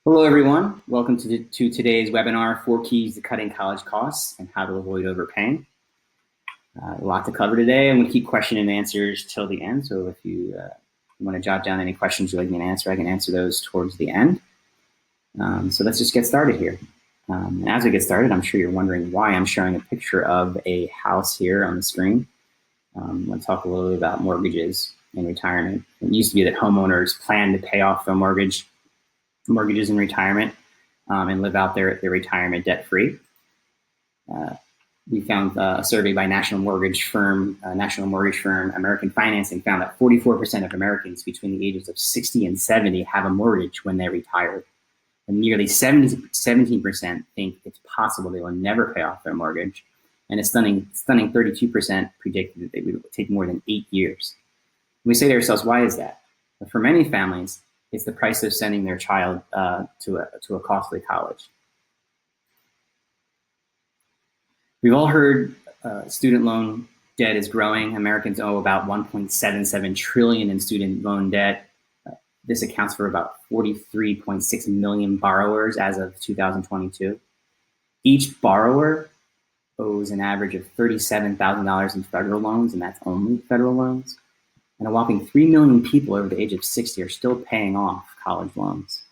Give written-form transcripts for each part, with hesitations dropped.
Hello, everyone. Welcome to today's webinar, 4 Keys to Cutting College Costs and How to Avoid Overpaying. A lot to cover today. I'm going to keep question and answers till the end. So if you want to jot down any questions you'd like me to answer, I can answer those towards the end. So let's just get started here. And as we get started, I'm sure you're wondering why I'm showing a picture of a house here on the screen. I'm going to talk a little bit about mortgages and retirement. It used to be that homeowners plan to pay off their mortgages in retirement and live out their retirement debt-free. We found a survey by national mortgage firm American Financing found that 44% of Americans between the ages of 60 and 70 have a mortgage when they retire. And nearly 17% think it's possible they will never pay off their mortgage. And a stunning 32% predicted that it would take more than 8 years. And we say to ourselves, why is that? But for many families, it's the price of sending their child to a costly college. We've all heard student loan debt is growing. Americans owe about $1.77 trillion in student loan debt. This accounts for about 43.6 million borrowers as of 2022. Each borrower owes an average of $37,000 in federal loans, and that's only federal loans. And a whopping 3 million people over the age of 60 are still paying off college loans.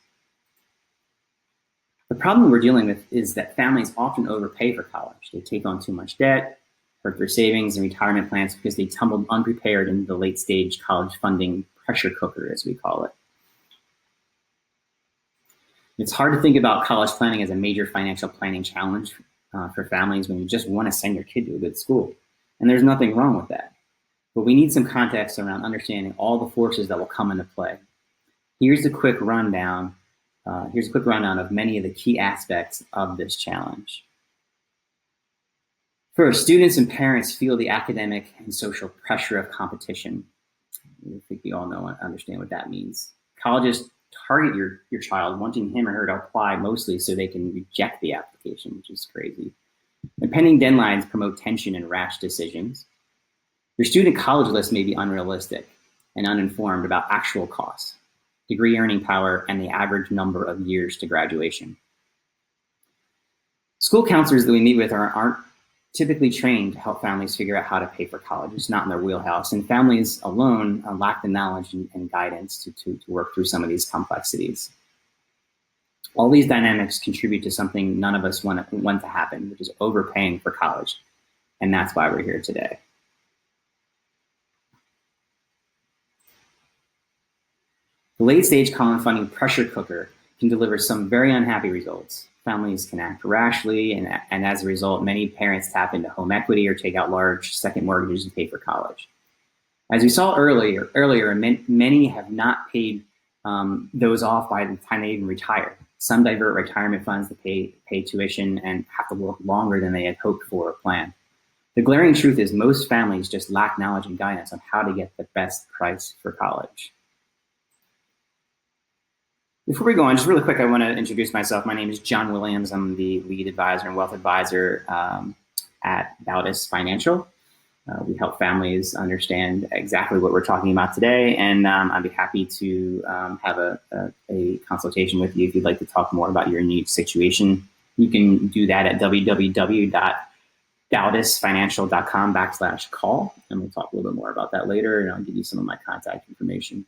The problem we're dealing with is that families often overpay for college. They take on too much debt, hurt their savings and retirement plans because they tumbled unprepared into the late stage college funding pressure cooker, as we call it. It's hard to think about college planning as a major financial planning challenge for families when you just want to send your kid to a good school. And there's nothing wrong with that. But we need some context around understanding all the forces that will come into play. Here's a quick rundown of many of the key aspects of this challenge. First, students and parents feel the academic and social pressure of competition. I think we all know and understand what that means. Colleges target your child, wanting him or her to apply mostly so they can reject the application, which is crazy. And pending deadlines promote tension and rash decisions. Your student college list may be unrealistic and uninformed about actual costs, degree earning power, and the average number of years to graduation. School counselors that we meet with aren't typically trained to help families figure out how to pay for college. It's not in their wheelhouse, and families alone lack the knowledge and guidance to work through some of these complexities. All these dynamics contribute to something none of us want to happen, which is overpaying for college, and that's why we're here today. The late-stage college funding pressure cooker can deliver some very unhappy results. Families can act rashly, and as a result, many parents tap into home equity or take out large second mortgages to pay for college. As we saw earlier, many have not paid those off by the time they even retire. Some divert retirement funds to pay tuition and have to work longer than they had hoped for or planned. The glaring truth is most families just lack knowledge and guidance on how to get the best price for college. Before we go on, just really quick, I want to introduce myself. My name is John Williams. I'm the lead advisor and wealth advisor at Bautis Financial. We help families understand exactly what we're talking about today, and I'd be happy to have a consultation with you if you'd like to talk more about your unique situation. You can do that at www.bautisfinancial.com/call, and we'll talk a little bit more about that later, and I'll give you some of my contact information.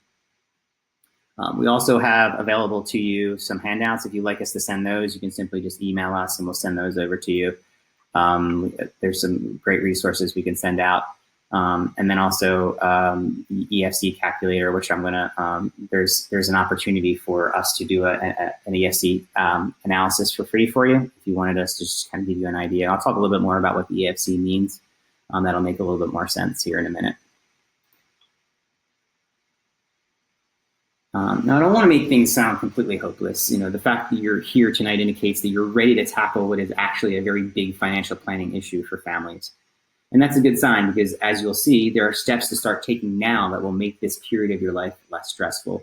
We also have available to you some handouts. If you'd like us to send those, you can simply just email us and we'll send those over to you. There's some great resources we can send out. And then also the EFC calculator, which I'm gonna, there's an opportunity for us to do an EFC analysis for free for you. If you wanted us to just kind of give you an idea. I'll talk a little bit more about what the EFC means. That'll make a little bit more sense here in a minute. Now, I don't want to make things sound completely hopeless. You know, the fact that you're here tonight indicates that you're ready to tackle what is actually a very big financial planning issue for families. And that's a good sign because, as you'll see, there are steps to start taking now that will make this period of your life less stressful.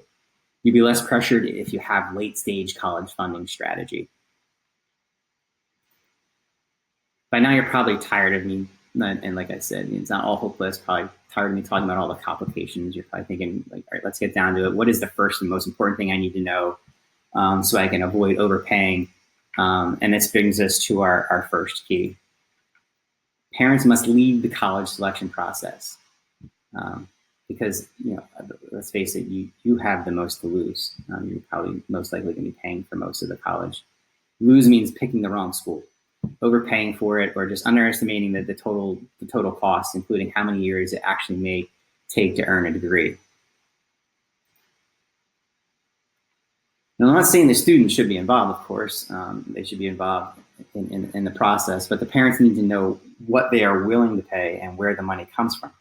You'll be less pressured if you have late-stage college funding strategy. By now, you're probably tired of me And like I said, it's not all hopeless. Probably tired of me talking about all the complications. You're probably thinking, like, all right, let's get down to it. What is the first and most important thing I need to know so I can avoid overpaying? And this brings us to our first key. Parents must lead the college selection process because, let's face it, you have the most to lose. You're probably most likely going to be paying for most of the college. Lose means picking the wrong school, overpaying for it, or just underestimating the total cost, including how many years it actually may take to earn a degree. Now, I'm not saying the students should be involved, of course. They should be involved in the process, but the parents need to know what they are willing to pay and where the money comes from.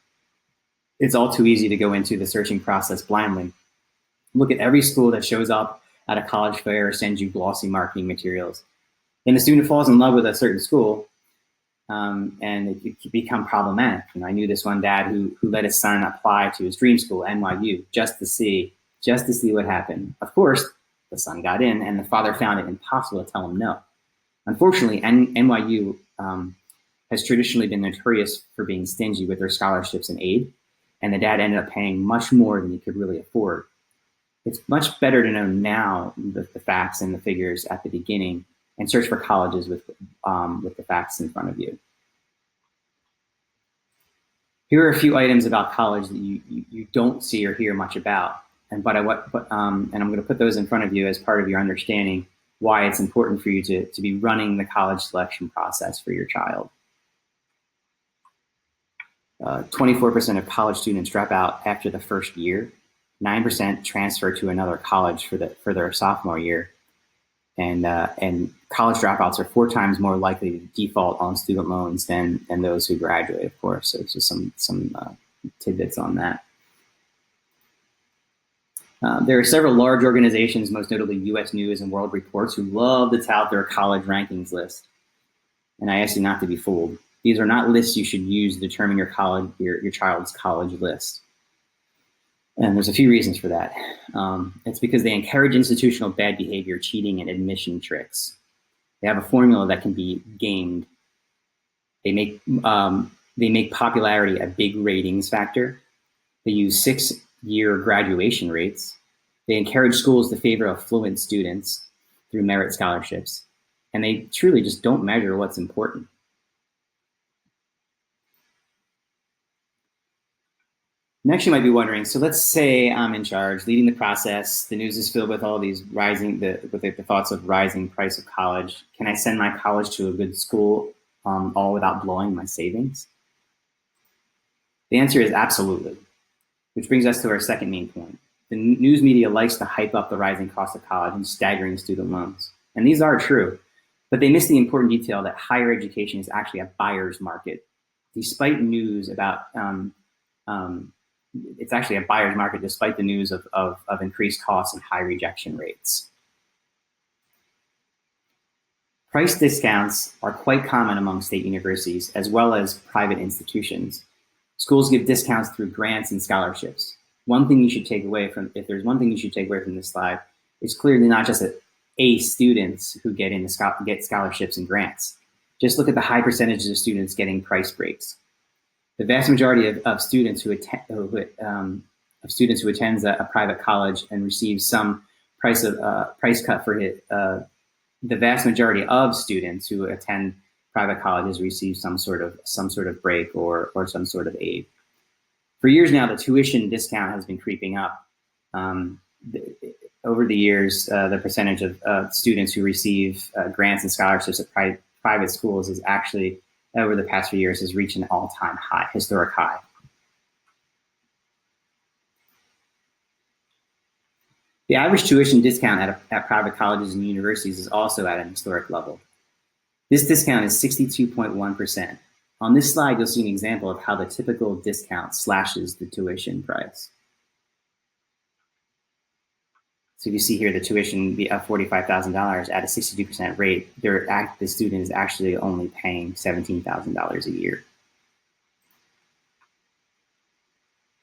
It's all too easy to go into the searching process blindly. Look at every school that shows up at a college fair or sends you glossy marketing materials. Then the student falls in love with a certain school, and it can become problematic. I knew this one dad who let his son apply to his dream school, NYU, just to see what happened. Of course, the son got in, and the father found it impossible to tell him no. Unfortunately, NYU has traditionally been notorious for being stingy with their scholarships and aid, and the dad ended up paying much more than he could really afford. It's much better to know now the facts and the figures at the beginning and search for colleges with the facts in front of you. Here are a few items about college that you don't see or hear much about, and I'm going to put those in front of you as part of your understanding why it's important for you to be running the college selection process for your child. 24% of college students drop out after the first year. 9% transfer to another college for their sophomore year. And college dropouts are 4 times more likely to default on student loans than those who graduate, of course. So it's just some tidbits on that. There are several large organizations, most notably U.S. News and World Reports, who love to tout their college rankings list. And I ask you not to be fooled. These are not lists you should use to determine your child's college list. And there's a few reasons for that. It's because they encourage institutional bad behavior, cheating, and admission tricks. They have a formula that can be gamed. They make popularity a big ratings factor. They use 6-year graduation rates. They encourage schools to favor affluent students through merit scholarships. And they truly just don't measure what's important. Next, you might be wondering, so let's say I'm in charge, leading the process. The news is filled with all these the thoughts of rising price of college. Can I send my college to a good school all without blowing my savings? The answer is absolutely, which brings us to our second main point. The news media likes to hype up the rising cost of college and staggering student loans. And these are true, but they miss the important detail that higher education is actually a buyer's market. Despite news about it's actually a buyer's market despite the news of increased costs and high rejection rates. Price discounts are quite common among state universities as well as private institutions. Schools give discounts through grants and scholarships. If there's one thing you should take away from this slide, it's clearly not just A students who get scholarships and grants. Just look at the high percentages of students getting price breaks. The vast majority of students who attend a private college and receive some price cut for it. The vast majority of students who attend private colleges receive some sort of break or some sort of aid. For years now, the tuition discount has been creeping up. Over the years, the percentage of students who receive grants and scholarships at private schools is actually, over the past few years, has reached an all-time high, historic high. The average tuition discount at private colleges and universities is also at an historic level. This discount is 62.1%. On this slide, you'll see an example of how the typical discount slashes the tuition price. So you see here the tuition of $45,000 at a 62% rate. The student is actually only paying $17,000 a year.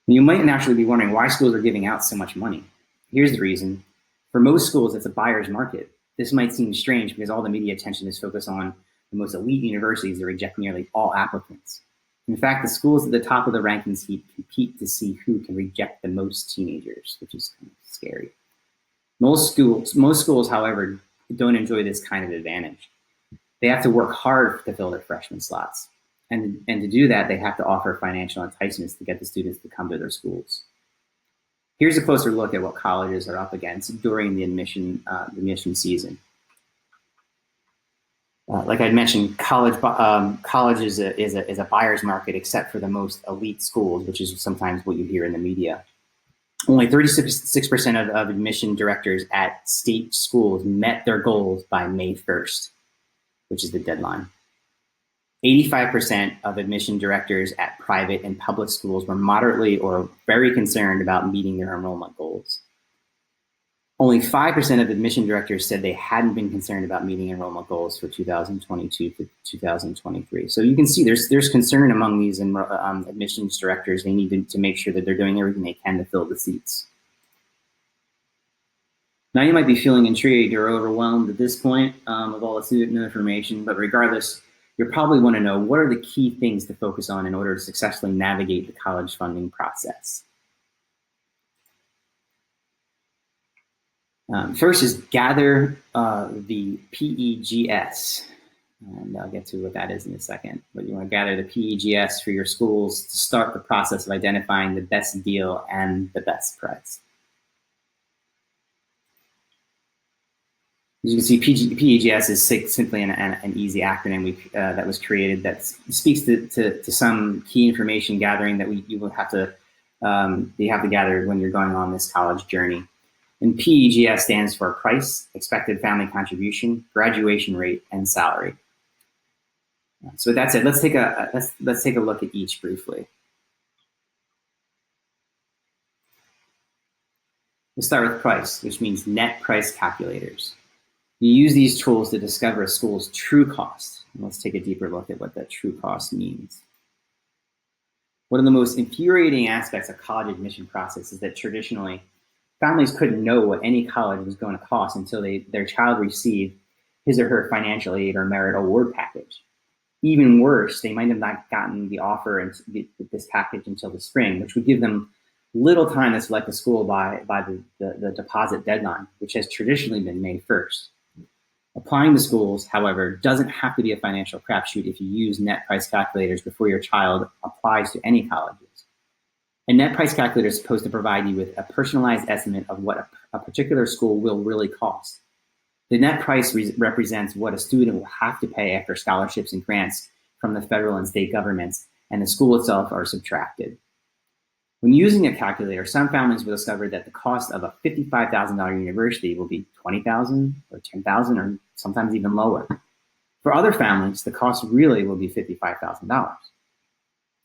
You might naturally be wondering why schools are giving out so much money. Here's the reason. For most schools, it's a buyer's market. This might seem strange because all the media attention is focused on the most elite universities that reject nearly all applicants. In fact, the schools at the top of the rankings heap compete to see who can reject the most teenagers, which is kind of scary. Most schools, however, don't enjoy this kind of advantage. They have to work hard to fill their freshman slots. And to do that, they have to offer financial enticements to get the students to come to their schools. Here's a closer look at what colleges are up against during the admission season. Like I mentioned, college is a buyer's market, except for the most elite schools, which is sometimes what you hear in the media. Only 36% of admission directors at state schools met their goals by May 1st, which is the deadline. 85% of admission directors at private and public schools were moderately or very concerned about meeting their enrollment goals. Only 5% of admission directors said they hadn't been concerned about meeting enrollment goals for 2022 to 2023. So you can see there's concern among these admissions directors. They need to make sure that they're doing everything they can to fill the seats. Now you might be feeling intrigued or overwhelmed at this point of all the student information, but regardless, you probably want to know what are the key things to focus on in order to successfully navigate the college funding process. First is gather the PEGS, and I'll get to what that is in a second. But you want to gather the PEGS for your schools to start the process of identifying the best deal and the best price. As you can see, PEGS is simply an easy acronym that was created that speaks to some key information gathering that you have to gather when you're going on this college journey. And PEGS stands for price, expected family contribution, graduation rate, and salary. So with that said, let's take a look at each briefly. We'll start with price, which means net price calculators. You use these tools to discover a school's true cost. And let's take a deeper look at what that true cost means. One of the most infuriating aspects of college admission process is that traditionally, families couldn't know what any college was going to cost until their child received his or her financial aid or merit award package. Even worse, they might have not gotten the offer and this package until the spring, which would give them little time to select a school by the deposit deadline, which has traditionally been May 1st. Applying to schools, however, doesn't have to be a financial crapshoot if you use net price calculators before your child applies to any colleges. A net price calculator is supposed to provide you with a personalized estimate of what a particular school will really cost. The net price represents what a student will have to pay after scholarships and grants from the federal and state governments and the school itself are subtracted. When using a calculator, some families will discover that the cost of a $55,000 university will be $20,000 or $10,000 or sometimes even lower. For other families, the cost really will be $55,000.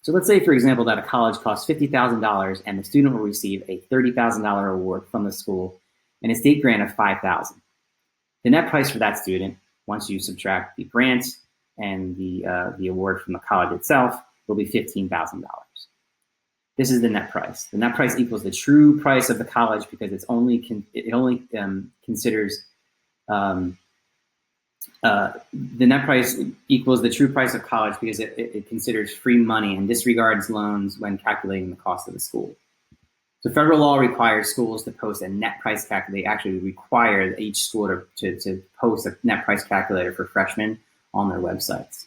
So let's say, for example, that a college costs $50,000 and the student will receive a $30,000 award from the school and a state grant of $5,000. The net price for that student, once you subtract the grant and the award from the college itself, will be $15,000. This is the net price. The net price equals the true price of the college because it only considers the net price equals the true price of college because it considers free money and disregards loans when calculating the cost of the school. So federal law requires schools to post a net price calculator. They actually require each school to post a net price calculator for freshmen on their websites.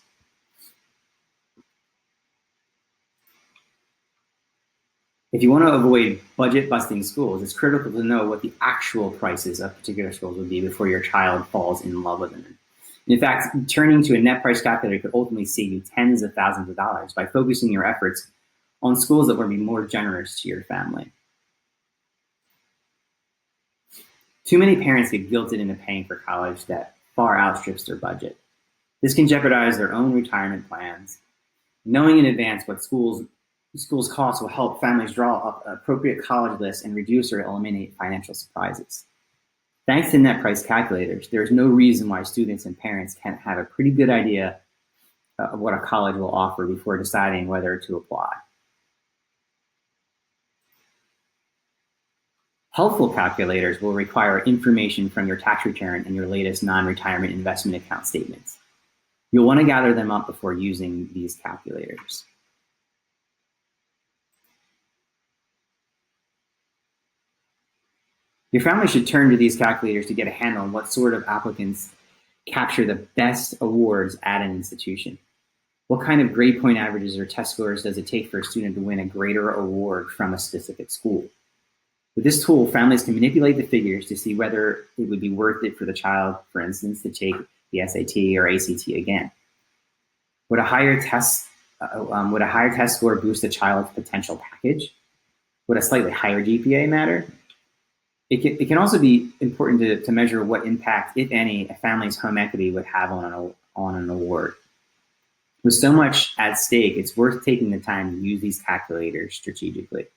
If you want to avoid budget-busting schools, it's critical to know what the actual prices of particular schools would be before your child falls in love with them. In fact, turning to a net price calculator could ultimately save you tens of thousands of dollars by focusing your efforts on schools that will be more generous to your family. Too many parents get guilted into paying for college that far outstrips their budget. This can jeopardize their own retirement plans. Knowing in advance what schools costs will help families draw up appropriate college lists and reduce or eliminate financial surprises. Thanks to net price calculators, there is no reason why students and parents can't have a pretty good idea of what a college will offer before deciding whether to apply. Helpful calculators will require information from your tax return and your latest non-retirement investment account statements. You'll want to gather them up before using these calculators. Your family should turn to these calculators to get a handle on what sort of applicants capture the best awards at an institution. What kind of grade point averages or test scores does it take for a student to win a greater award from a specific school? With this tool, families can manipulate the figures to see whether it would be worth it for the child, for instance, to take the SAT or ACT again. Would a higher test score boost a child's potential package? Would a slightly higher GPA matter? It can also be important to measure what impact, if any, a family's home equity would have on an award. With so much at stake, it's worth taking the time to use these calculators strategically.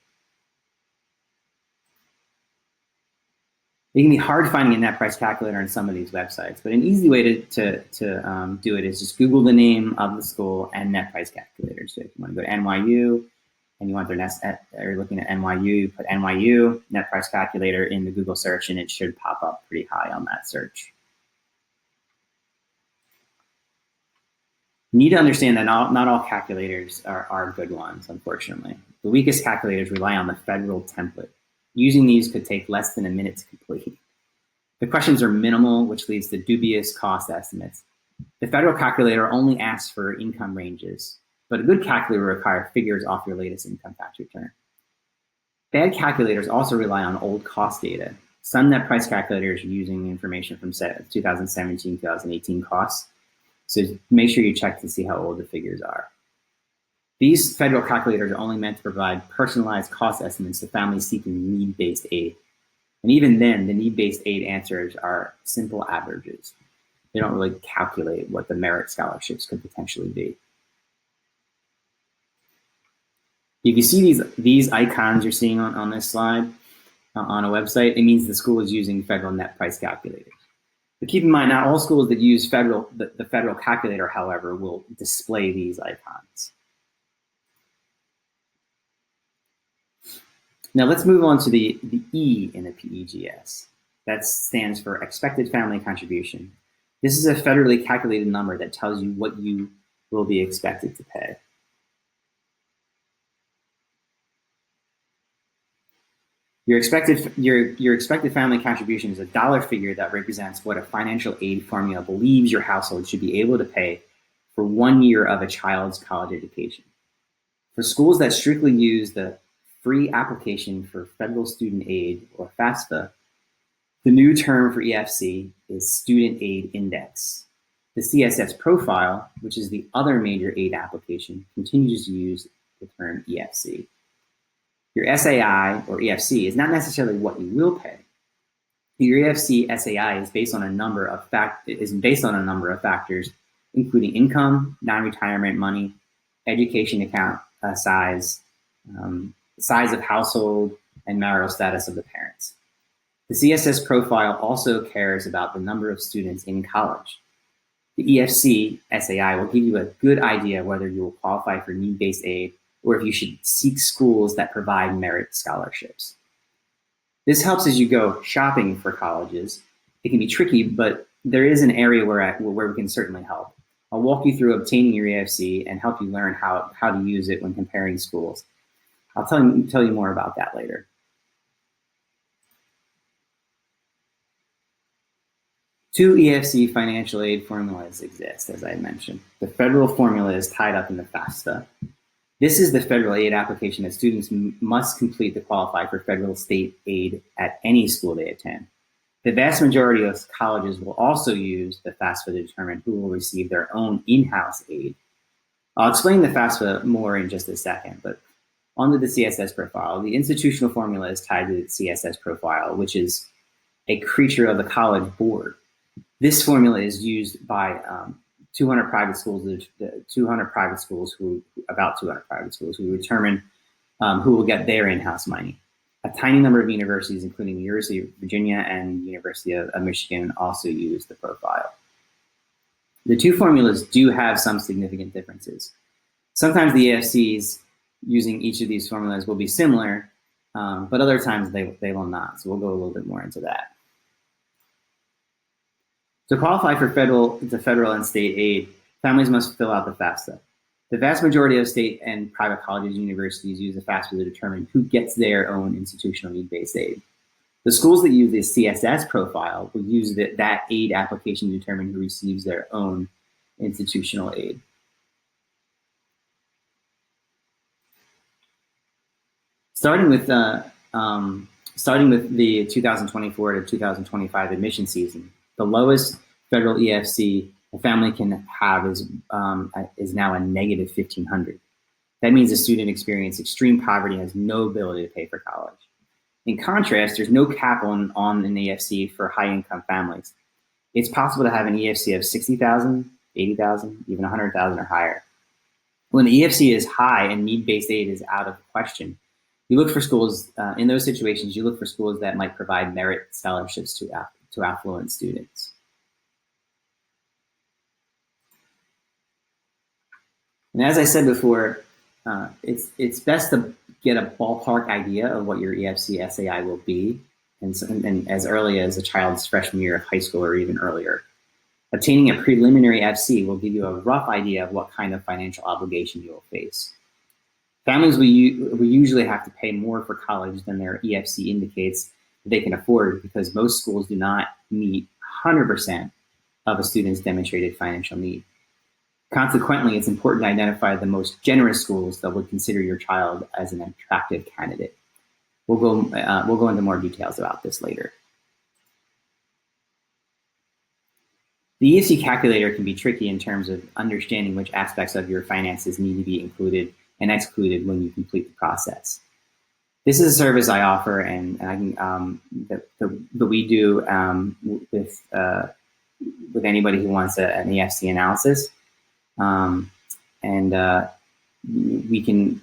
It can be hard finding a net price calculator on some of these websites, but an easy way to do it is just Google the name of the school and net price calculator. So if you want to go to NYU and you want you're looking at NYU, you put NYU net price calculator in the Google search, and it should pop up pretty high on that search. You need to understand that not all calculators are good ones, unfortunately. The weakest calculators rely on the federal template. Using these could take less than a minute to complete. The questions are minimal, which leads to dubious cost estimates. The federal calculator only asks for income ranges, but a good calculator requires figures off your latest income tax return. Bad calculators also rely on old cost data. Some net price calculators are using information from 2017, 2018 costs, so make sure you check to see how old the figures are. These federal calculators are only meant to provide personalized cost estimates to families seeking need-based aid. And even then, the need-based aid answers are simple averages. They don't really calculate what the merit scholarships could potentially be. If you see these icons you're seeing on this slide on a website, it means the school is using federal net price calculators. But keep in mind, not all schools that use the federal calculator, however, will display these icons. Now let's move on to the E in the PEGS. That stands for expected family contribution. This is a federally calculated number that tells you what you will be expected to pay. Your expected family contribution is a dollar figure that represents what a financial aid formula believes your household should be able to pay for 1 year of a child's college education. For schools that strictly use the Free Application for Federal Student Aid, or FAFSA, the new term for EFC is Student Aid Index. The CSS profile, which is the other major aid application, continues to use the term EFC. Your SAI, or EFC, is not necessarily what you will pay. Your EFC SAI is based on a number of factors, including income, non-retirement money, education account size, size of household, and marital status of the parents. The CSS profile also cares about the number of students in college. The EFC SAI will give you a good idea whether you will qualify for need-based aid or if you should seek schools that provide merit scholarships. This helps as you go shopping for colleges. It can be tricky, but there is an area where we can certainly help. I'll walk you through obtaining your EFC and help you learn how to use it when comparing schools. I'll tell you more about that later. Two EFC financial aid formulas exist, as I mentioned. The federal formula is tied up in the FAFSA. This is the federal aid application that students must complete to qualify for federal state aid at any school they attend. The vast majority of colleges will also use the FAFSA to determine who will receive their own in-house aid. I'll explain the FAFSA more in just a second, but onto the CSS profile. The institutional formula is tied to the CSS profile, which is a creature of the College Board. This formula is used by about 200 private schools who determine who will get their in-house money. A tiny number of universities, including the University of Virginia and University of Michigan, also use the profile. The two formulas do have some significant differences. Sometimes the EFCs using each of these formulas will be similar, but other times they will not. So we'll go a little bit more into that. To qualify for federal and state aid, families must fill out the FAFSA. The vast majority of state and private colleges and universities use the FAFSA to determine who gets their own institutional need-based aid. The schools that use the CSS profile will use that aid application to determine who receives their own institutional aid. Starting with the 2024 to 2025 admission season, the lowest federal EFC a family can have is now a negative 1,500. That means the student experienced extreme poverty and has no ability to pay for college. In contrast, there's no cap on an EFC for high-income families. It's possible to have an EFC of 60,000, 80,000, even 100,000 or higher. When the EFC is high and need-based aid is out of the question, you look for schools, in those situations, you look for schools that might provide merit scholarships to affluent students. And as I said before, it's best to get a ballpark idea of what your EFC SAI will be, and as early as a child's freshman year of high school or even earlier. Obtaining a preliminary FC will give you a rough idea of what kind of financial obligation you will face. Families will usually have to pay more for college than their EFC indicates that they can afford, because most schools do not meet 100% of a student's demonstrated financial need. Consequently, it's important to identify the most generous schools that would consider your child as an attractive candidate. We'll go into more details about this later. The EFC calculator can be tricky in terms of understanding which aspects of your finances need to be included and excluded when you complete the process. This is a service I offer, and I can that we do with anybody who wants an EFC analysis, you can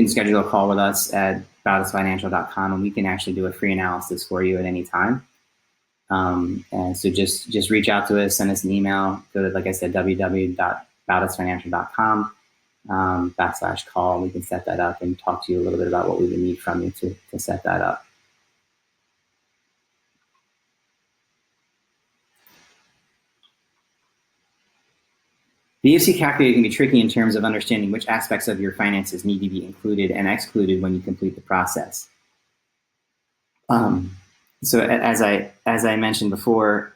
schedule a call with us at bautisfinancial.com, and we can actually do a free analysis for you at any time. And so just reach out to us, send us an email, go to, like I said, www.bautisfinancial.com /call. We can set that up and talk to you a little bit about what we would need from you to set that up. The EFC calculator can be tricky in terms of understanding which aspects of your finances need to be included and excluded when you complete the process. So as I mentioned before,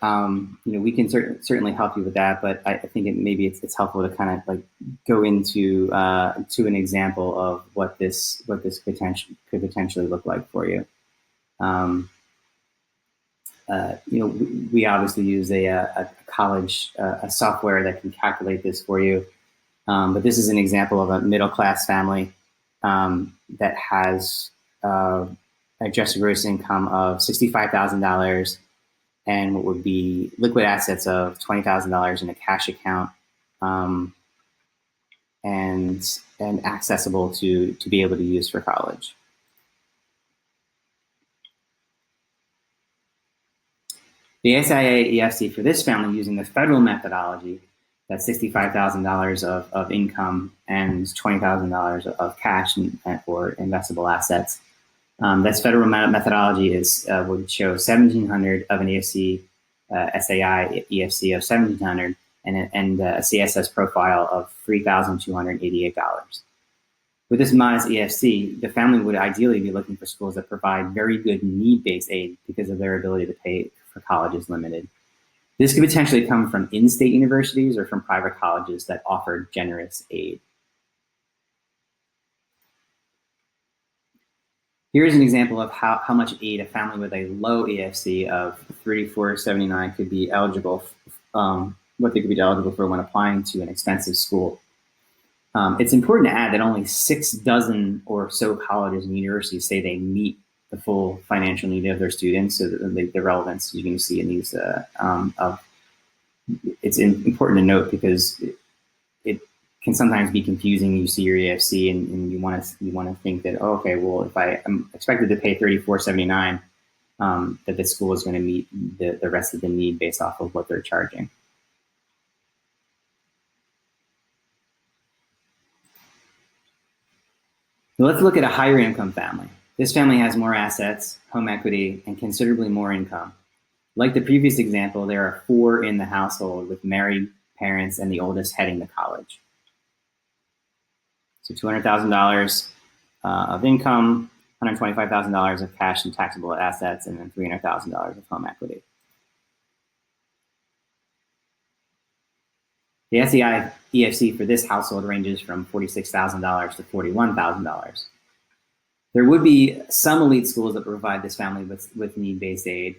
we can certainly help you with that, but I think it's helpful to kind of like go into to an example of what this could potentially look like for you. We obviously use a college software that can calculate this for you, but this is an example of a middle-class family that has adjusted gross income of $65,000 and what would be liquid assets of $20,000 in a cash account, and accessible to be able to use for college. The SIA EFC for this family, using the federal methodology, that's $65,000 of income and $20,000 of cash or investable assets. That's federal methodology would show 1,700 of an EFC, SAI EFC of 1,700, and a CSS profile of $3,288. With this modest EFC, the family would ideally be looking for schools that provide very good need-based aid because of their ability to pay for college is limited. This could potentially come from in-state universities or from private colleges that offer generous aid. Here's an example of how much aid a family with a low EFC of 3,479 could be eligible, what they could be eligible for when applying to an expensive school. It's important to add that only 6 dozen or so colleges and universities say they meet the full financial need of their students, so that the relevance you can see in these. It's important to note because it can sometimes be confusing. You see your EFC and you want to think that, oh, okay, well, if I am expected to pay $3,479, that the school is going to meet the rest of the need based off of what they're charging. So let's look at a higher income family. This family has more assets, home equity, and considerably more income. Like the previous example, there are 4 in the household with married parents and the oldest heading to college. So $200,000 of income, $125,000 of cash and taxable assets, and then $300,000 of home equity. The SEI EFC for this household ranges from $46,000 to $41,000. There would be some elite schools that provide this family with need-based aid,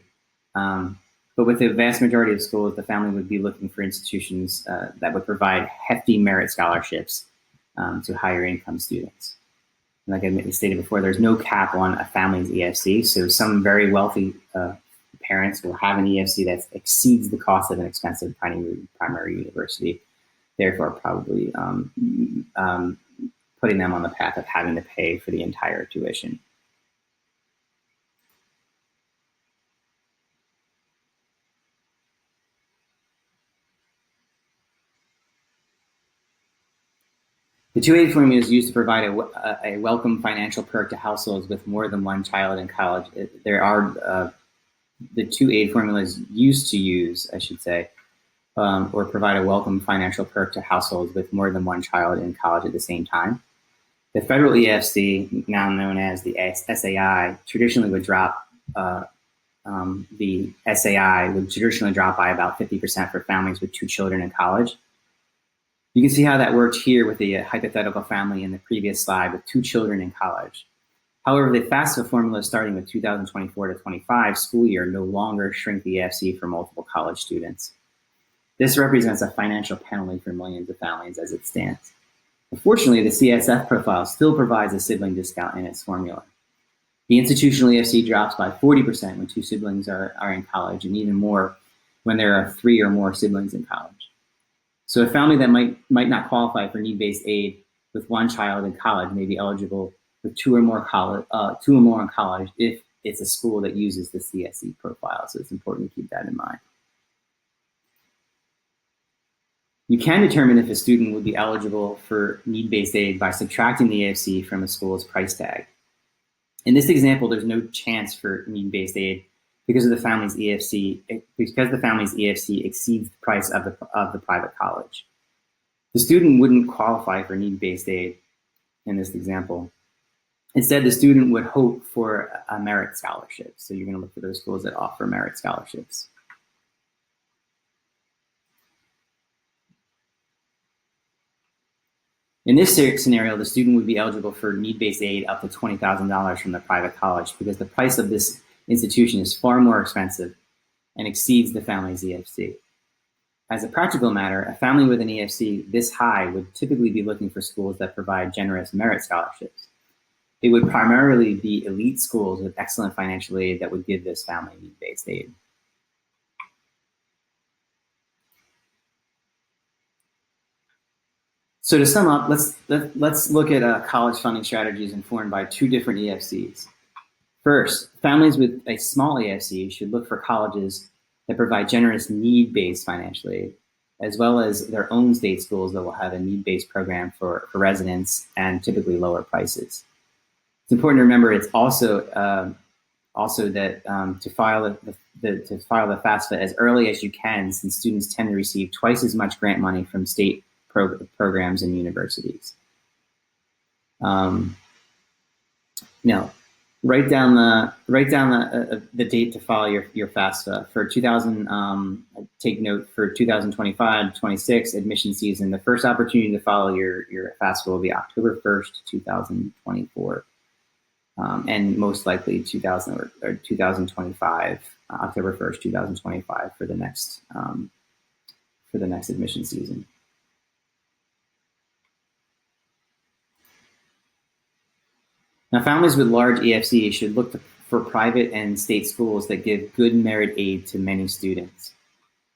but with the vast majority of schools, the family would be looking for institutions that would provide hefty merit scholarships to higher income students. Like I stated before, there's no cap on a family's EFC, so some very wealthy parents will have an EFC that exceeds the cost of an expensive primary university, therefore probably putting them on the path of having to pay for the entire tuition. The 280 formula is used to provide a welcome financial perk to households with more than one child in college. There are the 280 formula is used to use, I should say, or provide a welcome financial perk to households with more than one child in college at the same time. The federal EFC, now known as the SAI, traditionally would drop. The SAI would traditionally drop by about 50% for families with 2 children in college. You can see how that worked here with the hypothetical family in the previous slide with 2 children in college. However, the FAFSA formula starting with 2024 to 25 school year no longer shrink the EFC for multiple college students. This represents a financial penalty for millions of families as it stands. Unfortunately, the CSF profile still provides a sibling discount in its formula. The institutional EFC drops by 40% when 2 siblings are in college, and even more when there are 3 or more siblings in college. So a family that might not qualify for need-based aid with 1 child in college may be eligible with 2 or more in college if it's a school that uses the CSE profile. So it's important to keep that in mind. You can determine if a student would be eligible for need-based aid by subtracting the EFC from a school's price tag. In this example, there's no chance for need-based aid because the family's EFC exceeds the price of the private college. The student wouldn't qualify for need-based aid in this example. Instead, the student would hope for a merit scholarship. So you're going to look for those schools that offer merit scholarships. In this scenario, the student would be eligible for need-based aid up to $20,000 from the private college because the price of this institution is far more expensive and exceeds the family's EFC. As a practical matter, a family with an EFC this high would typically be looking for schools that provide generous merit scholarships. It would primarily be elite schools with excellent financial aid that would give this family need-based aid. So to sum up, let's look at college funding strategies informed by 2 different EFCs. First, families with a small EFC should look for colleges that provide generous need-based financial aid, as well as their own state schools that will have a need-based program for residents and typically lower prices. It's important to remember it's also that to file the FAFSA as early as you can, since students tend to receive twice as much grant money from state programs and universities. Now, write down the date to file your FAFSA for 2000. Take note for 2025-26 admission season. The first opportunity to file your FAFSA will be October 1st, 2024, and most likely 2025, October 1st, 2025 for the next admission season. Now, families with large EFC should look for private and state schools that give good merit aid to many students.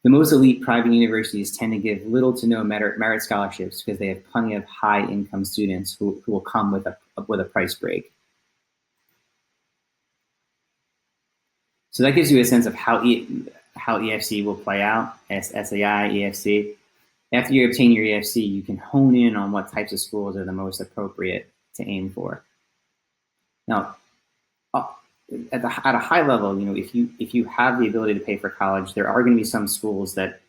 The most elite private universities tend to give little to no merit scholarships because they have plenty of high-income students who will come with a price break. So that gives you a sense of how EFC will play out as SAI, EFC. After you obtain your EFC, you can hone in on what types of schools are the most appropriate to aim for. Now, at a high level, if you have the ability to pay for college, there are going to be some schools that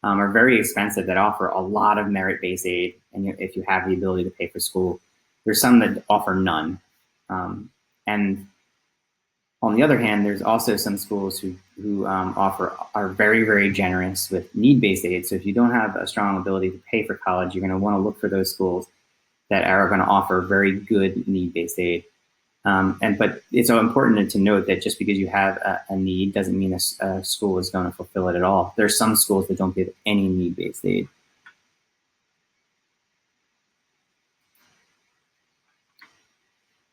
are very expensive that offer a lot of merit-based aid. And if you have the ability to pay for school, there's some that offer none. And on the other hand, there's also some schools who are very, very generous with need-based aid. So if you don't have a strong ability to pay for college, you're going to want to look for those schools that are going to offer very good need-based aid. But it's so important to note that just because you have a need doesn't mean a school is going to fulfill it at all. There are some schools that don't give any need-based aid.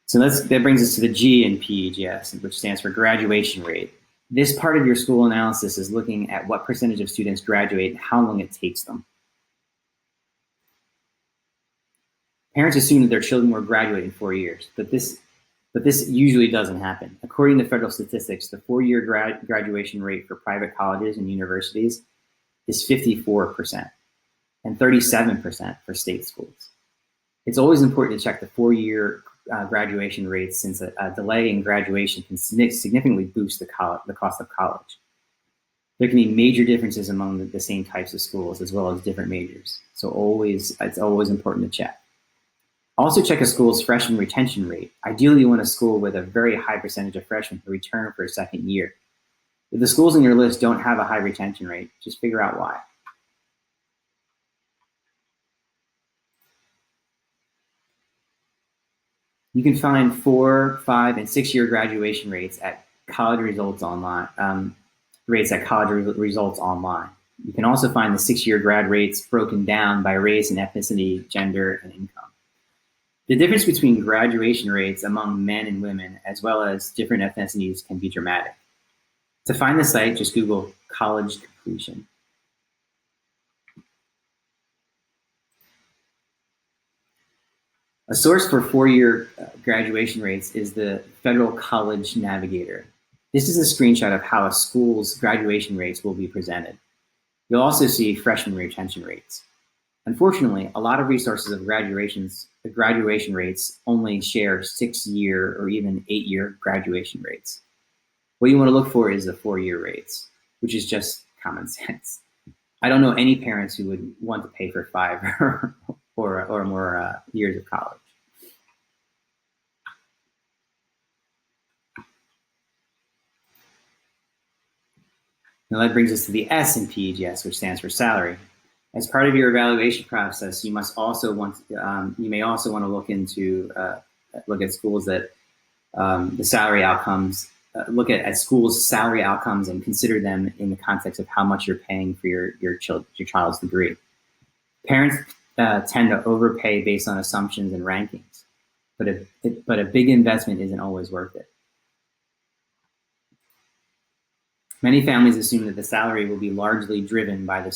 So that brings us to the G in PEGS, which stands for graduation rate. This part of your school analysis is looking at what percentage of students graduate and how long it takes them. Parents assume that their children will graduate in 4 years, but this usually doesn't happen. According to federal statistics, the 4-year graduation rate for private colleges and universities is 54% and 37% for state schools. It's always important to check the 4-year graduation rates, since a delay in graduation can significantly boost the cost of college. There can be major differences among the same types of schools as well as different majors. So it's always important to check. Also check a school's freshman retention rate. Ideally, you want a school with a very high percentage of freshmen who return for a second year. If the schools on your list don't have a high retention rate, just figure out why. You can find 4-, 5-, and 6-year graduation rates at college results online. Results online. You can also find the 6-year grad rates broken down by race and ethnicity, gender, and income. The difference between graduation rates among men and women, as well as different ethnicities, can be dramatic. To find the site, just Google college completion. A source for 4-year graduation rates is the Federal College Navigator. This is a screenshot of how a school's graduation rates will be presented. You'll also see freshman retention rates. Unfortunately, a lot of resources of graduation rates only share 6-year or even 8-year graduation rates. What you want to look for is the 4-year rates, which is just common sense. I don't know any parents who would want to pay for 5 or more years of college. Now that brings us to the S in PEGS, which stands for salary. As part of your evaluation process, you may also want to look at schools that the salary outcomes. Look at schools' salary outcomes and consider them in the context of how much you're paying for your child's degree. Parents tend to overpay based on assumptions and rankings, but a big investment isn't always worth it. Many families assume that the salary will be largely driven by the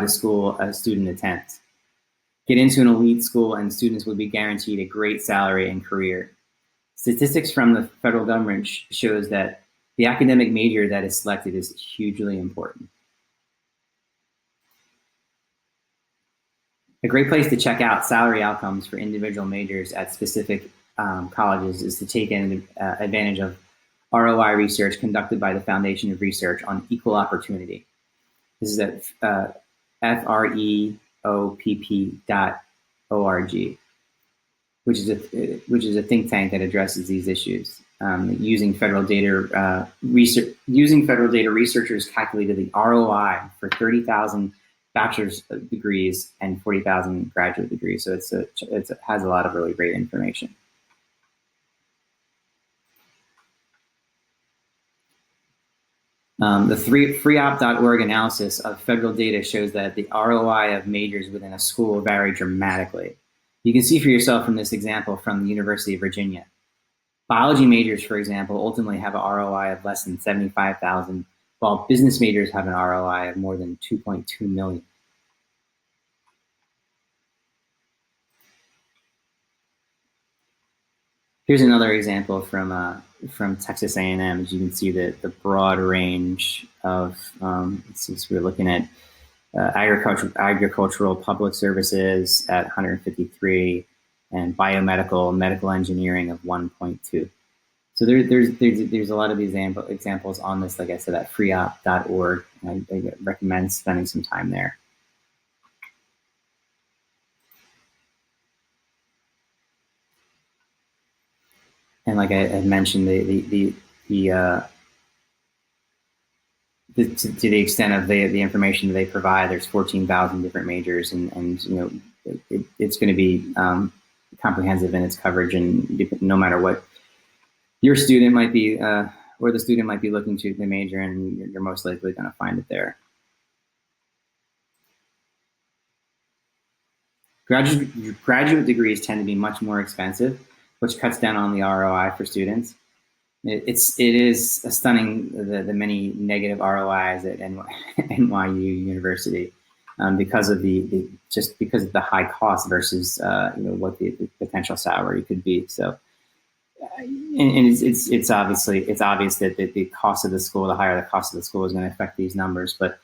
school a student attends. Get into an elite school and students will be guaranteed a great salary and career. Statistics from the federal government shows that the academic major that is selected is hugely important. A great place to check out salary outcomes for individual majors at specific colleges is to take advantage of ROI research conducted by the Foundation of Research on Equal Opportunity. This is at FREOPP.org, which is a think tank that addresses these issues. Using federal data, researchers calculated the ROI for 30,000 bachelor's degrees and 40,000 graduate degrees. So it has a lot of really great information. The freeop.org analysis of federal data shows that the ROI of majors within a school vary dramatically. You can see for yourself from this example from the University of Virginia. Biology majors, for example, ultimately have an ROI of less than 75,000, while business majors have an ROI of more than 2.2 million. Here's another example from Texas A&M. As you can see, the broad range of, since we're looking at agricultural public services at 153, and biomedical, medical engineering of 1.2. So there's a lot of these examples on this, like I said, at freeop.org. I recommend spending some time there. And like I mentioned, to the extent of the information that they provide, there's 14,000 different majors, and it's going to be comprehensive in its coverage, and no matter what your student might be, or the student might be looking to the major, and you're most likely going to find it there. Graduate degrees tend to be much more expensive, which cuts down on the ROI for students. It is stunning the many negative ROIs at NYU University because of because of the high cost versus what the potential salary could be. So, and it's obvious that the cost of the school, the higher the cost of the school, is going to affect these numbers. But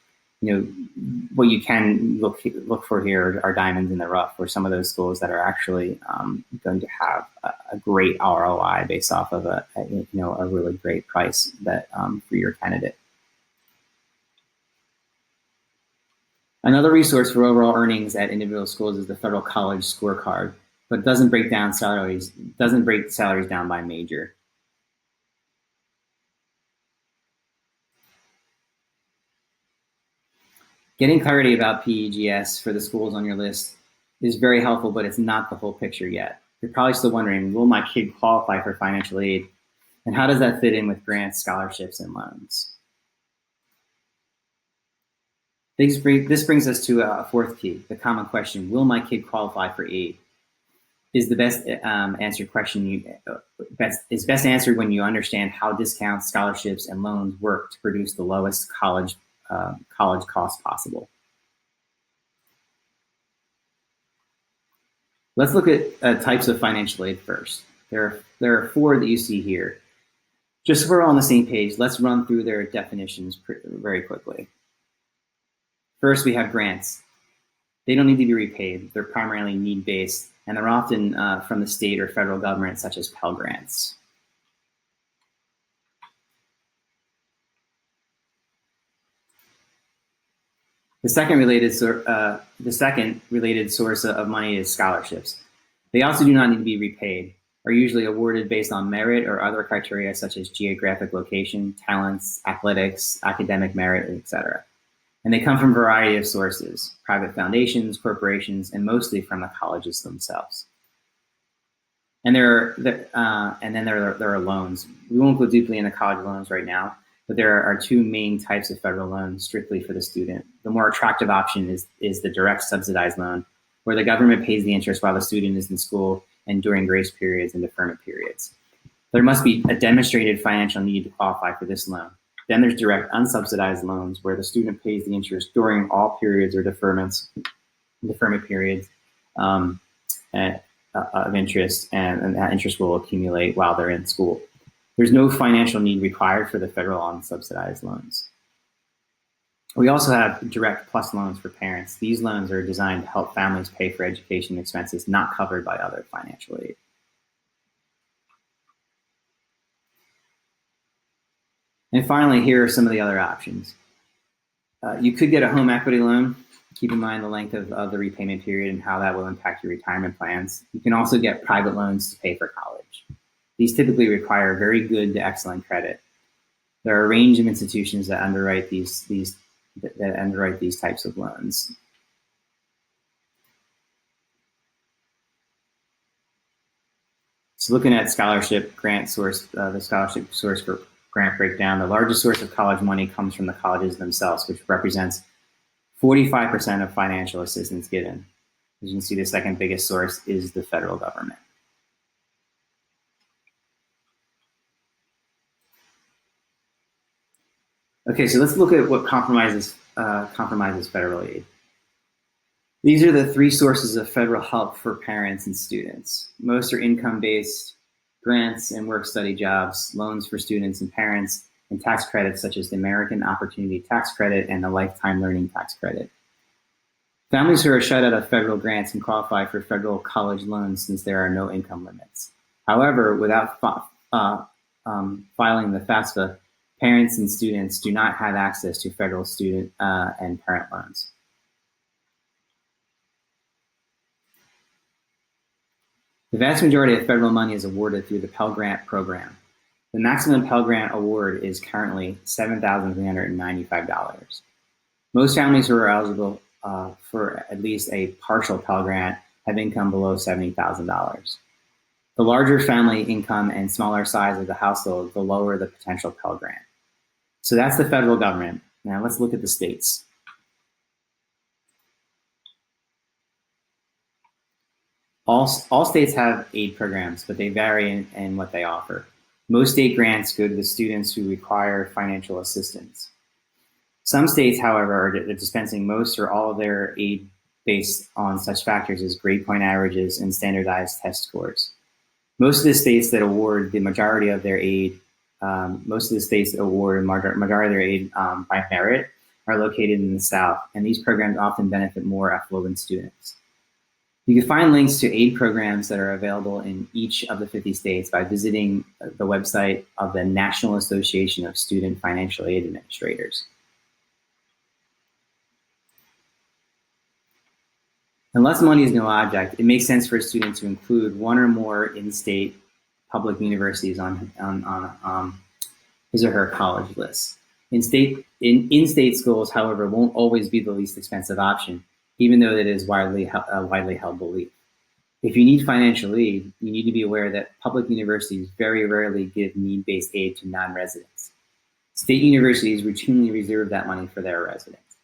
what you can look for here are diamonds in the rough, where some of those schools that are actually going to have a great ROI based off of a really great price that for your candidate. Another resource for overall earnings at individual schools is the Federal College Scorecard, but it doesn't break salaries down by major. Getting clarity about PEGS for the schools on your list is very helpful, but it's not the whole picture yet. You're probably still wondering, will my kid qualify for financial aid? And how does that fit in with grants, scholarships, and loans? This brings us to a fourth key, the common question: will my kid qualify for aid? Is the best answered question is best answered when you understand how discounts, scholarships, and loans work to produce the lowest college cost possible. Let's look at types of financial aid first. There are four that you see here. Just so we're all on the same page, let's run through their definitions very quickly. First, we have grants. They don't need to be repaid. They're primarily need-based, and they're often from the state or federal government, such as Pell Grants. The second related source of money is scholarships. They also do not need to be repaid, are usually awarded based on merit or other criteria such as geographic location, talents, athletics, academic merit, etc. And they come from a variety of sources: private foundations, corporations, and mostly from the colleges themselves. And then there are loans. We won't go deeply into college loans right now, but there are two main types of federal loans strictly for the student. The more attractive option is the direct subsidized loan, where the government pays the interest while the student is in school and during grace periods and deferment periods. There must be a demonstrated financial need to qualify for this loan. Then there's direct unsubsidized loans, where the student pays the interest during all periods or deferment periods of interest, and that interest will accumulate while they're in school. There's no financial need required for the federal unsubsidized loans. We also have direct plus loans for parents. These loans are designed to help families pay for education expenses not covered by other financial aid. And finally, here are some of the other options. You could get a home equity loan. Keep in mind the length of the repayment period and how that will impact your retirement plans. You can also get private loans to pay for college. These typically require very good to excellent credit. There are a range of institutions that underwrite these types of loans. So looking at scholarship grant source, the scholarship source for grant breakdown, the largest source of college money comes from the colleges themselves, which represents 45% of financial assistance given. As you can see, the second biggest source is the federal government. Okay, so let's look at what compromises federal aid. These are the three sources of federal help for parents and students. Most are income-based: grants and work-study jobs, loans for students and parents, and tax credits such as the American Opportunity Tax Credit and the Lifetime Learning Tax Credit. Families who are shut out of federal grants can qualify for federal college loans since there are no income limits. However, without filing the FAFSA, parents and students do not have access to federal student and parent loans. The vast majority of federal money is awarded through the Pell Grant program. The maximum Pell Grant award is currently $7,395. Most families who are eligible for at least a partial Pell Grant have income below $70,000. The larger family income and smaller size of the household, the lower the potential Pell Grant. So that's the federal government. Now let's look at the states. All states have aid programs, but they vary in what they offer. Most state grants go to the students who require financial assistance. Some states, however, are dispensing most or all of their aid based on such factors as grade point averages and standardized test scores. Most of the states that award the majority of their aid, by merit are located in the South, and these programs often benefit more affluent students. You can find links to aid programs that are available in each of the 50 states by visiting the website of the National Association of Student Financial Aid Administrators. Unless money is no object, it makes sense for a student to include one or more in-state public universities on his or her college list. In-state schools, however, won't always be the least expensive option, even though that is widely held belief. If you need financial aid, you need to be aware that public universities very rarely give need-based aid to non-residents. State universities routinely reserve that money for their residents.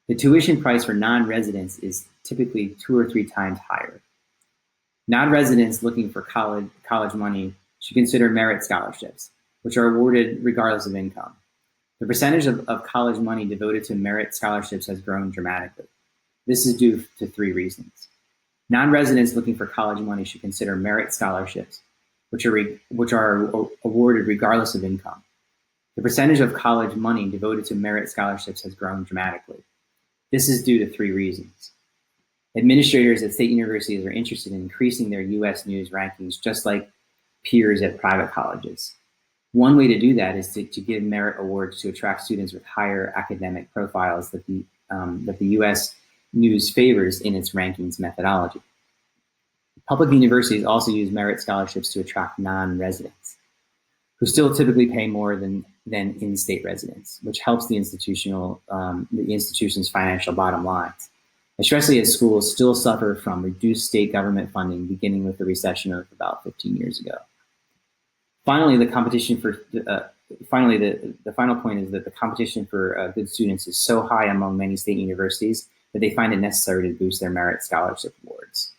The tuition price for non-residents is typically 2 or 3 times higher. Non-residents looking for college money should consider merit scholarships, which are awarded regardless of income. The percentage of college money devoted to merit scholarships has grown dramatically. This is due to 3 reasons. Non-residents looking for college money should consider merit scholarships, which are awarded regardless of income. The percentage of college money devoted to merit scholarships has grown dramatically. This is due to 3 reasons. Administrators at state universities are interested in increasing their U.S. News rankings, just like peers at private colleges. One way to do that is to give merit awards to attract students with higher academic profiles that the U.S. News favors in its rankings methodology. Public universities also use merit scholarships to attract non-residents, who still typically pay more than in-state residents, which helps the institution's financial bottom lines, especially as schools still suffer from reduced state government funding beginning with the recession of about 15 years ago. Finally, the final point is that the competition for good students is so high among many state universities that they find it necessary to boost their merit scholarship awards.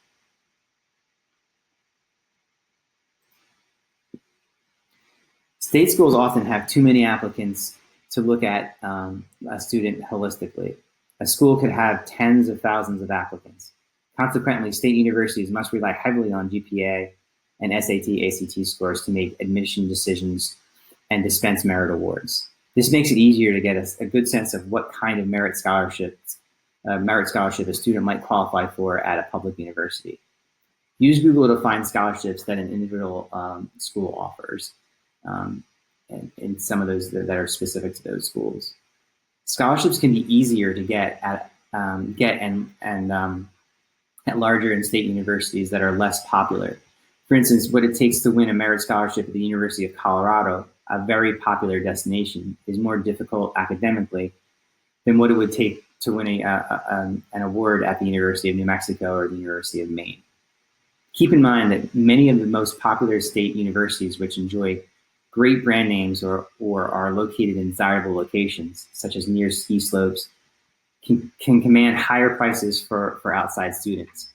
State schools often have too many applicants to look at a student holistically. A school could have tens of thousands of applicants. Consequently, state universities must rely heavily on GPA and SAT, ACT scores to make admission decisions and dispense merit awards. This makes it easier to get a good sense of what kind of merit scholarship a student might qualify for at a public university. Use Google to find scholarships that an individual school offers, and some of those that are specific to those schools. Scholarships can be easier to get at larger and state universities that are less popular. For instance, what it takes to win a merit scholarship at the University of Colorado, a very popular destination, is more difficult academically than what it would take to win an award at the University of New Mexico or the University of Maine. Keep in mind that many of the most popular state universities, which enjoy great brand names or are located in desirable locations, such as near ski slopes, can command higher prices for outside students.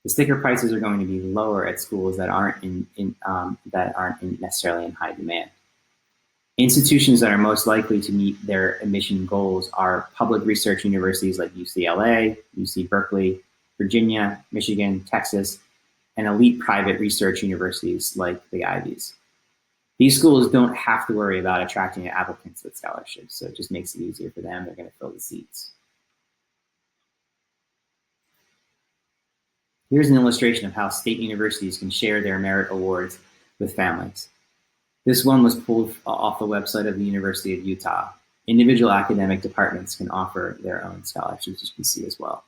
The sticker prices are going to be lower at schools that aren't necessarily in high demand. Institutions that are most likely to meet their admission goals are public research universities like UCLA, UC Berkeley, Virginia, Michigan, Texas, and elite private research universities like the Ivies. These schools don't have to worry about attracting applicants with scholarships, so it just makes it easier for them. They're going to fill the seats. Here's an illustration of how state universities can share their merit awards with families. This one was pulled off the website of the University of Utah. Individual academic departments can offer their own scholarships, as you can see as well.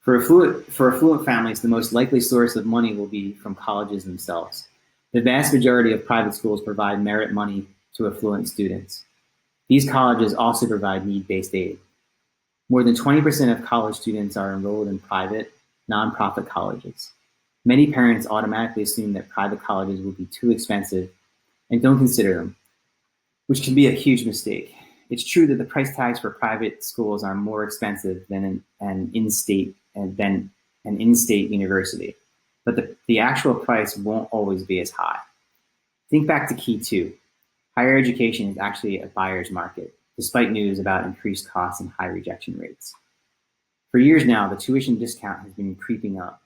For affluent families, the most likely source of money will be from colleges themselves. The vast majority of private schools provide merit money to affluent students. These colleges also provide need-based aid. More than 20% of college students are enrolled in private, nonprofit colleges. Many parents automatically assume that private colleges will be too expensive and don't consider them, which can be a huge mistake. It's true that the price tags for private schools are more expensive than an in-state university, but the actual price won't always be as high. Think back to Key 2. Higher education is actually a buyer's market, despite news about increased costs and high rejection rates. For years now, the tuition discount has been creeping up.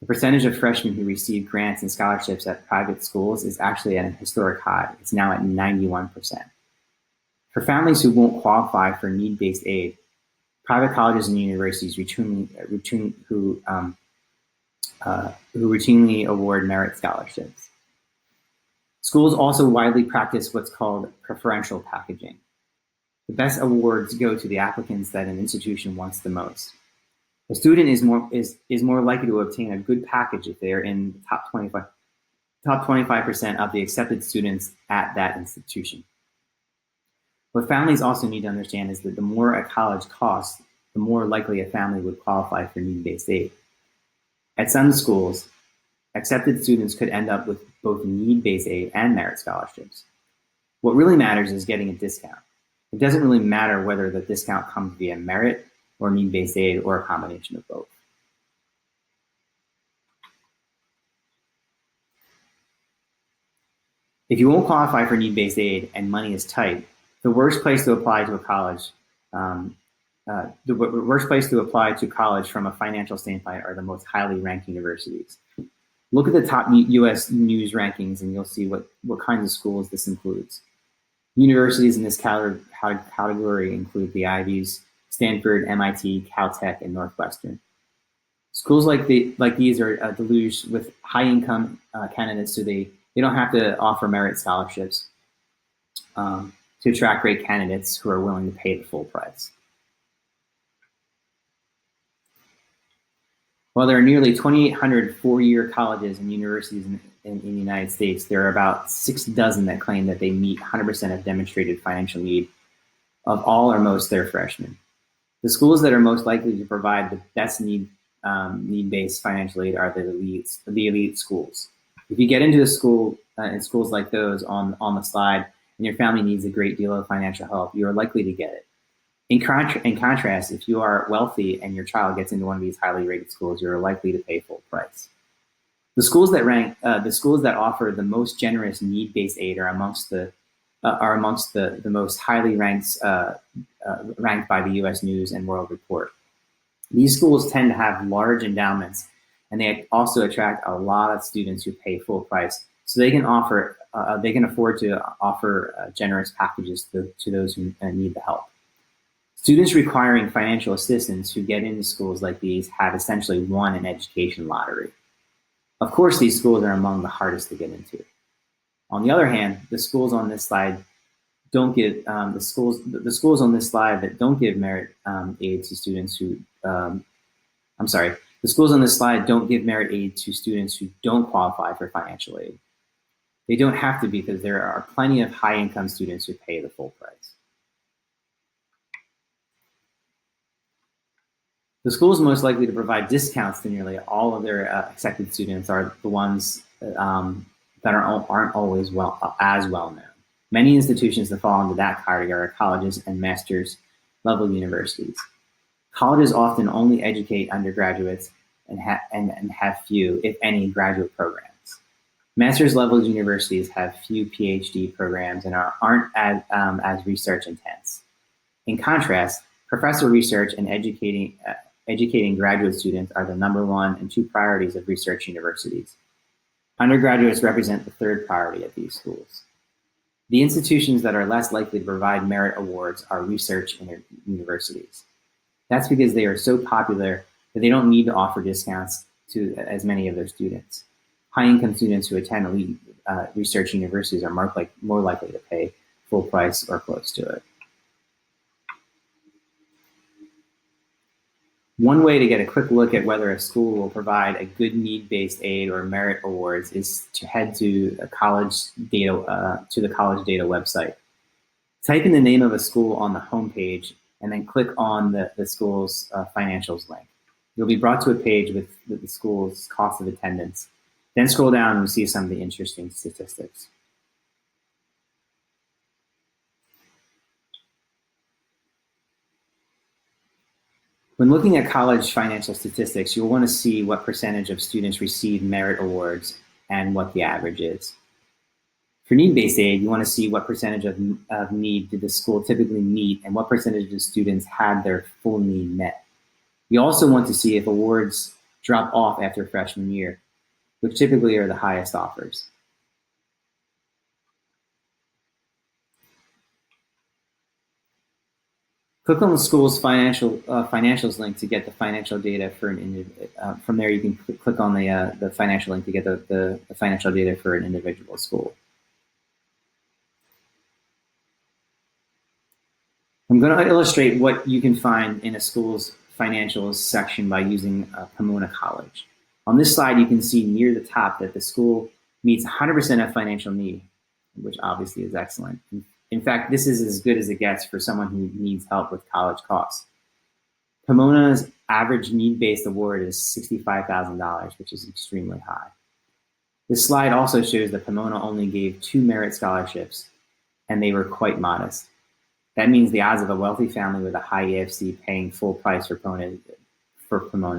The percentage of freshmen who receive grants and scholarships at private schools is actually at a historic high. It's now at 91%. For families who won't qualify for need-based aid, private colleges and universities who routinely award merit scholarships. Schools also widely practice what's called preferential packaging. The best awards go to the applicants that an institution wants the most. A student is more likely to obtain a good package if they are in the top 25% of the accepted students at that institution. What families also need to understand is that the more a college costs, the more likely a family would qualify for need-based aid. At some schools, accepted students could end up with both need-based aid and merit scholarships. What really matters is getting a discount. It doesn't really matter whether the discount comes via merit or need-based aid or a combination of both. If you won't qualify for need-based aid and money is tight, the worst place to apply to a college, from a financial standpoint are the most highly ranked universities. Look at the top U.S. news rankings and you'll see what kinds of schools this includes. Universities in this category include the Ivies, Stanford, MIT, Caltech, and Northwestern. Schools like these are deluged with high-income candidates, so they don't have to offer merit scholarships to attract great candidates who are willing to pay the full price. While there are nearly 2,800 four-year colleges and universities in the United States, there are about 6 dozen that claim that they meet 100% of demonstrated financial need of all or most their freshmen. The schools that are most likely to provide the best need-based financial aid are the elite schools. If you get into a school in schools like those on the slide, and your family needs a great deal of financial help, you are likely to get it. In contrast, if you are wealthy and your child gets into one of these highly rated schools, you're likely to pay full price. The schools that offer the most generous need-based aid are amongst the most highly ranked by the U.S. News and World Report. These schools tend to have large endowments, and they also attract a lot of students who pay full price, so they can afford to offer generous packages to those who need the help. Students requiring financial assistance who get into schools like these have essentially won an education lottery. Of course, these schools are among the hardest to get into. On the other hand, the schools on this slide don't give the schools on this slide that don't give merit aid to students who the schools on this slide don't give merit aid to students who don't qualify for financial aid. They don't have to because there are plenty of high-income students who pay the full price. The schools most likely to provide discounts to nearly all of their accepted students are the ones that aren't always as well known. Many institutions that fall into that category are colleges and master's level universities. Colleges often only educate undergraduates and have few, if any, graduate programs. Master's level universities have few PhD programs and aren't as research intense. In contrast, professor research and educating graduate students are the #1 and 2 priorities of research universities. Undergraduates represent the 3rd priority at these schools. The institutions that are less likely to provide merit awards are research universities. That's because they are so popular that they don't need to offer discounts to as many of their students. High-income students who attend elite research universities are more likely to pay full price or close to it. One way to get a quick look at whether a school will provide a good need-based aid or merit awards is to head to a the college data website. Type in the name of a school on the homepage and then click on the school's financials link. You'll be brought to a page with the school's cost of attendance. Then scroll down and you'll see some of the interesting statistics. When looking at college financial statistics, you'll want to see what percentage of students receive merit awards and what the average is. For need-based aid, you want to see what percentage of need did the school typically meet and what percentage of students had their full need met. You also want to see if awards drop off after freshman year, which typically are the highest offers. Click on the school's financials link to get the financial data for an individual. From there, you can click on the financial link to get the financial data for an individual school. I'm going to illustrate what you can find in a school's financials section by using Pomona College. On this slide, you can see near the top that the school meets 100% of financial need, which obviously is excellent. In fact, this is as good as it gets for someone who needs help with college costs. Pomona's average need-based award is $65,000, which is extremely high. This slide also shows that Pomona only gave 2 merit scholarships, and they were quite modest. That means the odds of a wealthy family with a high EFC paying full price for Pomona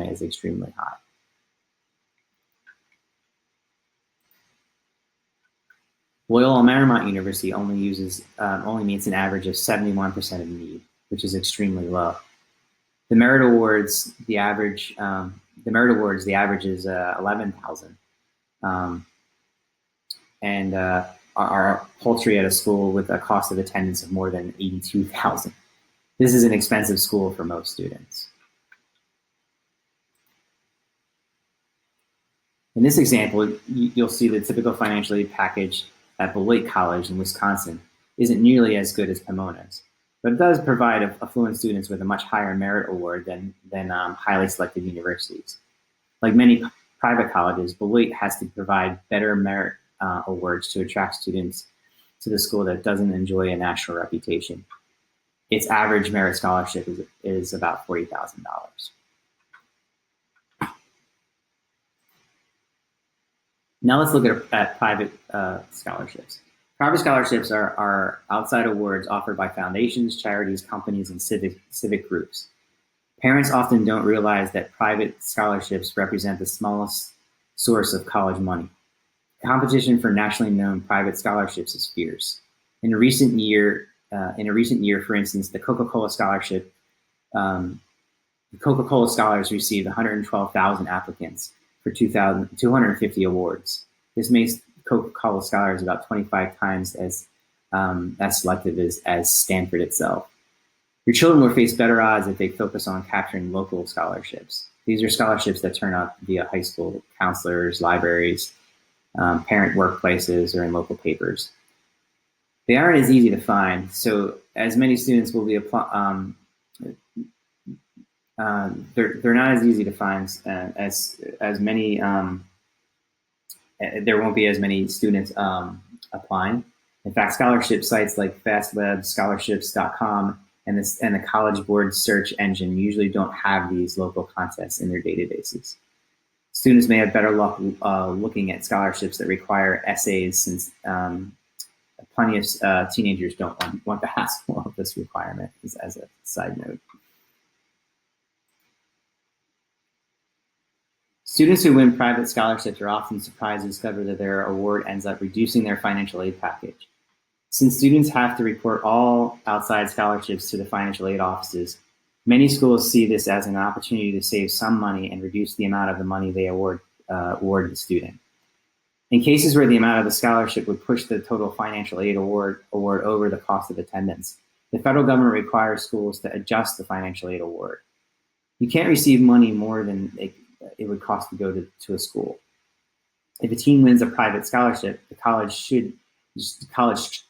is extremely high. Loyola Marymount University only meets an average of 71% of need, which is extremely low. The merit awards, the average is 11,000, and are paltry at a school with a cost of attendance of more than 82,000. This is an expensive school for most students. In this example, you'll see the typical financial aid package at Beloit College in Wisconsin isn't nearly as good as Pomona's, but it does provide affluent students with a much higher merit award than highly selected universities. Like many private colleges, Beloit has to provide better merit awards to attract students to the school that doesn't enjoy a national reputation. Its average merit scholarship is about $40,000. Now let's look at private scholarships. Private scholarships are outside awards offered by foundations, charities, companies, and civic groups. Parents often don't realize that private scholarships represent the smallest source of college money. Competition for nationally known private scholarships is fierce. In a recent year, for instance, the Coca-Cola scholarship, the Coca-Cola scholars received 112,000 applicants for 250 awards. This makes Coca-Cola scholars about 25 times as selective as Stanford itself. Your children will face better odds if they focus on capturing local scholarships. These are scholarships that turn up via high school counselors, libraries, parent workplaces, or in local papers. They aren't as easy to find, so as many students will be they're not as easy to find as many. There won't be as many students applying. In fact, scholarship sites like FastWeb, scholarships.com, and the College Board search engine usually don't have these local contests in their databases. Students may have better luck looking at scholarships that require essays, since plenty of teenagers don't want the hassle of this requirement, as a side note. Students who win private scholarships are often surprised to discover that their award ends up reducing their financial aid package. Since students have to report all outside scholarships to the financial aid offices, many schools see this as an opportunity to save some money and reduce the amount of the money they award the student. In cases where the amount of the scholarship would push the total financial aid award over the cost of attendance, the federal government requires schools to adjust the financial aid award. You can't receive money more than it would cost to go to a school. If a teen wins a private scholarship, the college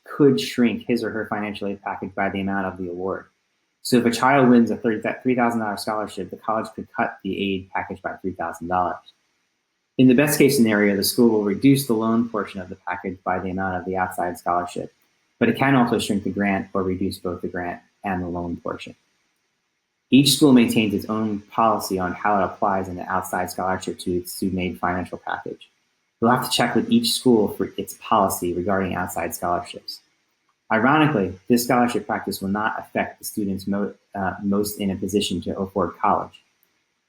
could shrink his or her financial aid package by the amount of the award. So if a child wins a $3,000 scholarship, the college could cut the aid package by $3,000. In the best case scenario, the school will reduce the loan portion of the package by the amount of the outside scholarship, but it can also shrink the grant or reduce both the grant and the loan portion. Each school maintains its own policy on how it applies an outside scholarship to its student aid financial package. You'll have to check with each school for its policy regarding outside scholarships. Ironically, this scholarship practice will not affect the students most in a position to afford college.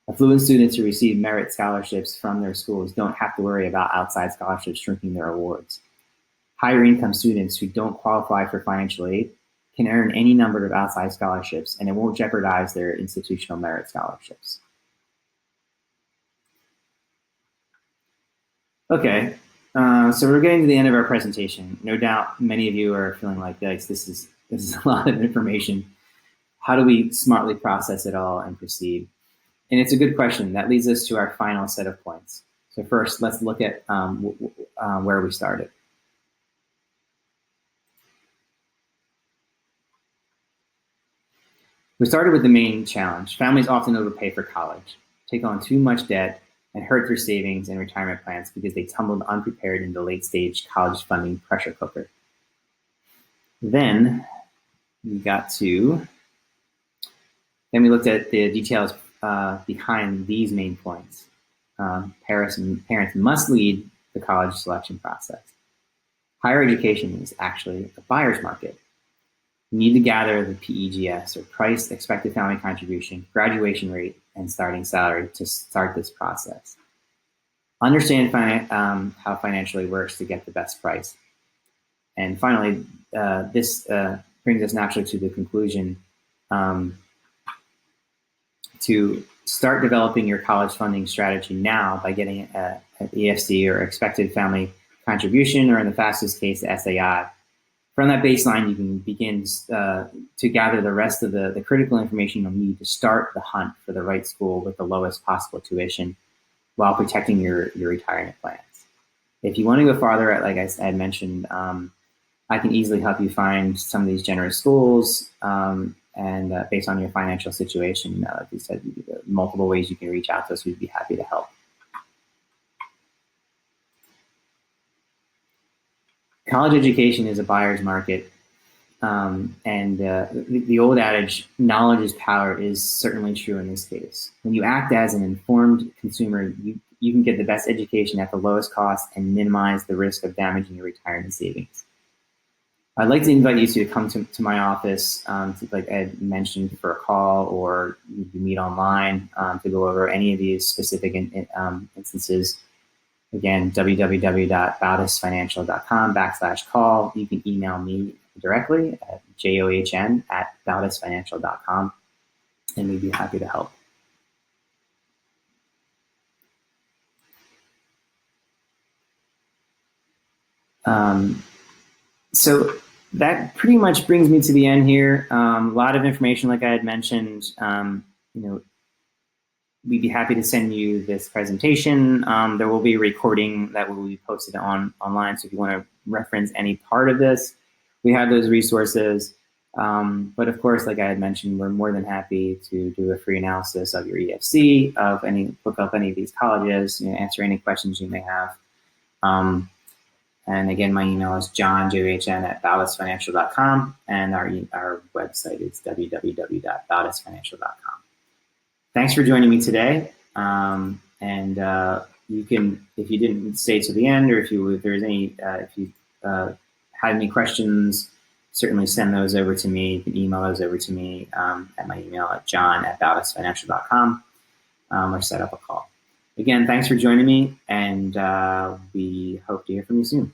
Affluent students who receive merit scholarships from their schools don't have to worry about outside scholarships shrinking their awards. Higher income students who don't qualify for financial aid can earn any number of outside scholarships, and it won't jeopardize their institutional merit scholarships. Okay, so we're getting to the end of our presentation. No doubt many of you are feeling like, yikes, this is a lot of information. How do we smartly process it all and proceed? And it's a good question. That leads us to our final set of points. So first, let's look at where we started. We started with the main challenge. Families often overpay for college, take on too much debt, and hurt their savings and retirement plans because they tumbled unprepared into late-stage college funding pressure cooker. Then we looked at the details behind these main points. Parents must lead the college selection process. Higher education is actually a buyer's market. You need to gather the PEGS, or price, expected family contribution, graduation rate, and starting salary to start this process. Understand how financially works to get the best price. And finally, this brings us naturally to the conclusion to start developing your college funding strategy now by getting an EFC, or expected family contribution, or in the fastest case, the SAI. From that baseline, you can begin to gather the rest of the critical information you'll need to start the hunt for the right school with the lowest possible tuition while protecting your retirement plans. If you want to go farther, like I had mentioned, I can easily help you find some of these generous schools, and based on your financial situation, like we said, multiple ways you can reach out to us. We'd be happy to help. College education is a buyer's market, and the old adage, knowledge is power, is certainly true in this case. When you act as an informed consumer, you can get the best education at the lowest cost and minimize the risk of damaging your retirement savings. I'd like to invite you to come to my office, like Ed mentioned, for a call, or you can meet online to go over any of these specific instances. Again, www.bautisfinancial.com/call. You can email me directly at john@bautisfinancial.com, and we'd be happy to help. So that pretty much brings me to the end here. A lot of information, like I had mentioned. We'd be happy to send you this presentation. There will be a recording that will be posted online. So if you want to reference any part of this, we have those resources. But of course, like I had mentioned, we're more than happy to do a free analysis of your EFC, look up any of these colleges, answer any questions you may have. And again, my email is john@bautisfinancial.com, and our website is www.bautisfinancial.com. Thanks for joining me today. You can, if you didn't stay to the end, or if you had any questions, certainly send those over to me. You can email those over to me at my email at john@bautisfinancial.com, or set up a call. Again, thanks for joining me, and we hope to hear from you soon.